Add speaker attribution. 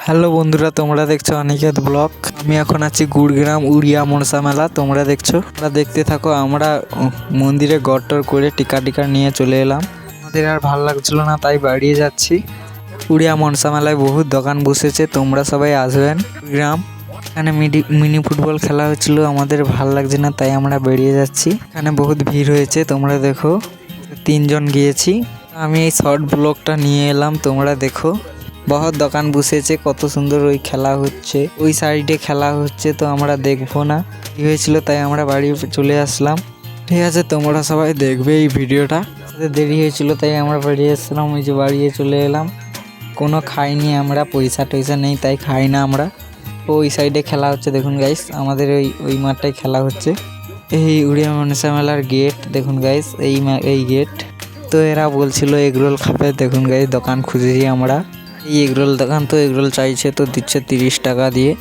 Speaker 1: Hello বন্ধুরা, তোমরা দেখছো অনিকেত ব্লগ। আমি এখন আছি গুড়গ্রাম উড়িয়া মনসা মেলা। তোমরা দেখছো, তোমরা দেখতে থাকো। আমরা মন্দিরে গড়টর করে টিকা নিয়ে চলে এলাম। আমাদের আর ভালো লাগছিল না, তাই বাড়িয়ে যাচ্ছি। উড়িয়া মনসা মেলায় বহুত দোকান বসেছে, তোমরা সবাই আসবেন। গ্রাম এখানে মিনি ফুটবল খেলা হচ্ছিল, আমাদের ভাল লাগছে না, তাই আমরা বেরিয়ে যাচ্ছি। এখানে বহুত ভিড় হয়েছে, তোমরা দেখো। 3 জন গিয়েছি। আমি এই শর্ট ব্লগটা নিয়ে এলাম, তোমরা দেখো। বহুত দোকান বসেছে, কত সুন্দর ওই খেলা হচ্ছে, ওই সাইডে খেলা হচ্ছে, তো আমরা দেখবো না কি হয়েছিল, তাই আমরা বাড়ি চলে আসলাম। ঠিক আছে, তোমরা সবাই দেখবে এই ভিডিওটা। দেরি হয়েছিল তাই আমরা বাড়ি আসলাম, ওই যে বাড়িয়ে চলে এলাম। কোনো খাইনি আমরা, পয়সা টয়সা নেই তাই খাই না আমরা। ওই সাইডে খেলা হচ্ছে, দেখুন গাইস, আমাদের ওই মাঠটায় খেলা হচ্ছে। এই উড়িয়া মনসা মেলার গেট দেখুন গাইস, এই গেট। তো এরা বলছিল এগরোল খাবে, দেখুন গাইস দোকান খুঁজেছি আমরা। এই এগরোল দোকান, তো এগরোল চাইছে, তো দিচ্ছে 30 টাকা দিয়ে।